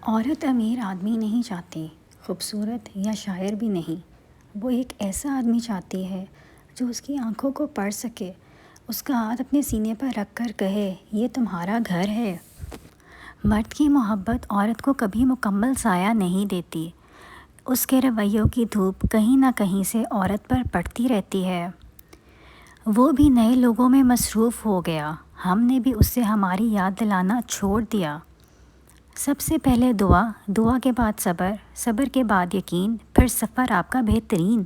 عورت امیر آدمی نہیں چاہتی، خوبصورت یا شاعر بھی نہیں۔ وہ ایک ایسا آدمی چاہتی ہے جو اس کی آنکھوں کو پڑھ سکے، اس کا ہاتھ اپنے سینے پر رکھ کر کہے یہ تمہارا گھر ہے۔ مرد کی محبت عورت کو کبھی مکمل سایہ نہیں دیتی، اس کے رویوں کی دھوپ کہیں نہ کہیں سے عورت پر پڑتی رہتی ہے۔ وہ بھی نئے لوگوں میں مصروف ہو گیا، ہم نے بھی اس سے ہماری یاد دلانا چھوڑ دیا۔ سب سے پہلے دعا، دعا کے بعد صبر، صبر کے بعد یقین، پھر سفر آپ کا بہترین۔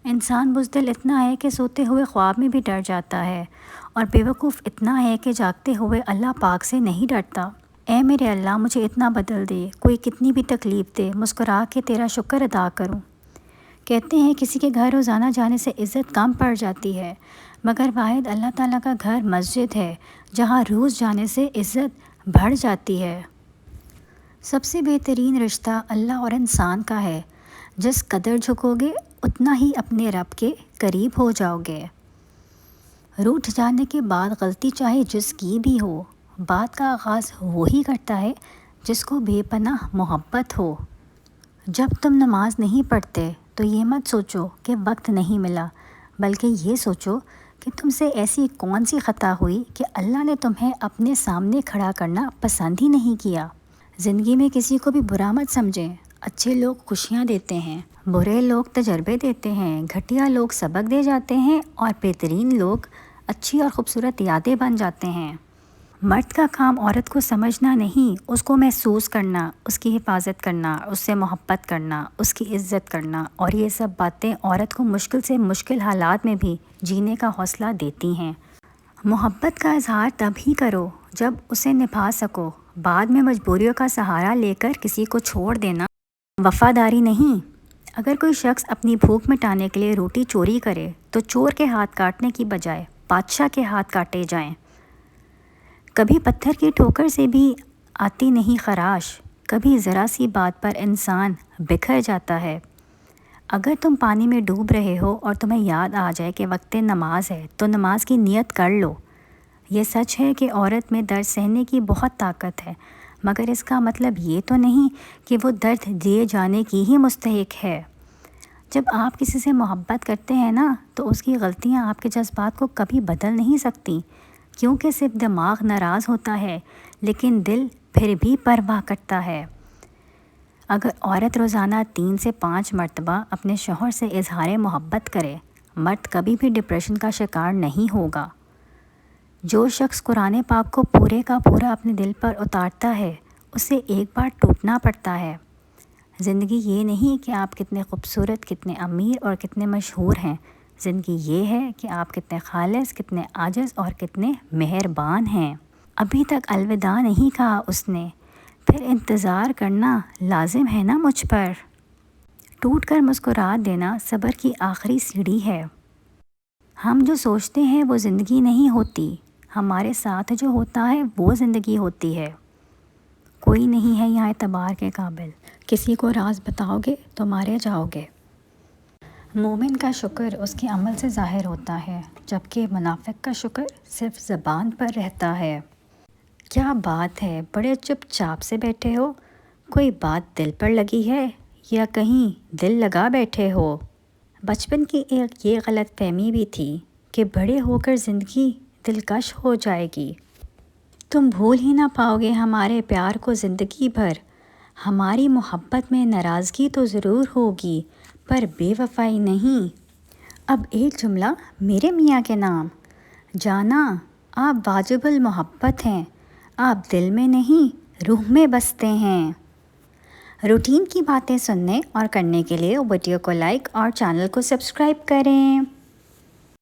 انسان بزدل اتنا ہے کہ سوتے ہوئے خواب میں بھی ڈر جاتا ہے، اور بیوقوف اتنا ہے کہ جاگتے ہوئے اللہ پاک سے نہیں ڈرتا۔ اے میرے اللہ، مجھے اتنا بدل دے، کوئی کتنی بھی تکلیف دے، مسکرا کے تیرا شکر ادا کروں۔ کہتے ہیں کسی کے گھر روزانہ جانے سے عزت کم پڑ جاتی ہے، مگر واحد اللہ تعالیٰ کا گھر مسجد ہے، جہاں روز جانے سے عزت بڑھ جاتی ہے۔ سب سے بہترین رشتہ اللہ اور انسان کا ہے، جس قدر جھکو گے اتنا ہی اپنے رب کے قریب ہو جاؤ گے۔ روٹھ جانے کے بعد غلطی چاہے جس کی بھی ہو، بات کا آغاز وہی کرتا ہے جس کو بے پناہ محبت ہو۔ جب تم نماز نہیں پڑھتے تو یہ مت سوچو کہ وقت نہیں ملا، بلکہ یہ سوچو کہ تم سے ایسی کون سی خطا ہوئی کہ اللہ نے تمہیں اپنے سامنے کھڑا کرنا پسند ہی نہیں کیا۔ زندگی میں کسی کو بھی برا مت سمجھیں، اچھے لوگ خوشیاں دیتے ہیں، برے لوگ تجربے دیتے ہیں، گھٹیا لوگ سبق دے جاتے ہیں، اور بہترین لوگ اچھی اور خوبصورت یادیں بن جاتے ہیں۔ مرد کا کام عورت کو سمجھنا نہیں، اس کو محسوس کرنا، اس کی حفاظت کرنا، اس سے محبت کرنا، اس کی عزت کرنا، اور یہ سب باتیں عورت کو مشکل سے مشکل حالات میں بھی جینے کا حوصلہ دیتی ہیں۔ محبت کا اظہار تب ہی کرو جب اسے نبھا سکو، بعد میں مجبوریوں کا سہارا لے کر کسی کو چھوڑ دینا وفاداری نہیں۔ اگر کوئی شخص اپنی بھوک مٹانے کے لیے روٹی چوری کرے تو چور کے ہاتھ کاٹنے کی بجائے بادشاہ کے ہاتھ کاٹے جائیں۔ کبھی پتھر کی ٹھوکر سے بھی آتی نہیں خراش، کبھی ذرا سی بات پر انسان بکھر جاتا ہے۔ اگر تم پانی میں ڈوب رہے ہو اور تمہیں یاد آ جائے کہ وقت نماز ہے تو نماز کی نیت کر لو۔ یہ سچ ہے کہ عورت میں درد سہنے کی بہت طاقت ہے، مگر اس کا مطلب یہ تو نہیں کہ وہ درد دیے جانے کی ہی مستحق ہے۔ جب آپ کسی سے محبت کرتے ہیں نا تو اس کی غلطیاں آپ کے جذبات کو کبھی بدل نہیں سکتی، کیونکہ صرف دماغ ناراض ہوتا ہے لیکن دل پھر بھی پرواہ کرتا ہے۔ اگر عورت روزانہ 3 سے 5 مرتبہ اپنے شوہر سے اظہار محبت کرے، مرد کبھی بھی ڈپریشن کا شکار نہیں ہوگا۔ جو شخص قرآن پاک کو پورے کا پورا اپنے دل پر اتارتا ہے، اسے ایک بار ٹوٹنا پڑتا ہے۔ زندگی یہ نہیں کہ آپ کتنے خوبصورت، کتنے امیر اور کتنے مشہور ہیں، زندگی یہ ہے کہ آپ کتنے خالص، کتنے عاجز اور کتنے مہربان ہیں۔ ابھی تک الوداع نہیں کہا اس نے، پھر انتظار کرنا لازم ہے نا مجھ پر۔ ٹوٹ کر مسکرا دینا صبر کی آخری سیڑھی ہے۔ ہم جو سوچتے ہیں وہ زندگی نہیں ہوتی، ہمارے ساتھ جو ہوتا ہے وہ زندگی ہوتی ہے۔ کوئی نہیں ہے یہاں اعتبار کے قابل، کسی کو راز بتاؤ گے تو مارے جاؤ گے۔ مومن کا شکر اس کے عمل سے ظاہر ہوتا ہے، جبکہ منافق کا شکر صرف زبان پر رہتا ہے۔ کیا بات ہے، بڑے چپ چاپ سے بیٹھے ہو، کوئی بات دل پر لگی ہے یا کہیں دل لگا بیٹھے ہو؟ بچپن کی ایک یہ غلط فہمی بھی تھی کہ بڑے ہو کر زندگی دلکش ہو جائے گی۔ تم بھول ہی نہ پاؤ گے ہمارے پیار کو زندگی بھر، ہماری محبت میں ناراضگی تو ضرور ہوگی پر بے وفائی نہیں۔ اب ایک جملہ میرے میاں کے نام، جانا آپ واجب المحبت ہیں، آپ دل میں نہیں روح میں بستے ہیں۔ روٹین کی باتیں سننے اور کرنے کے لیے ویڈیو کو لائک اور چینل کو سبسکرائب کریں۔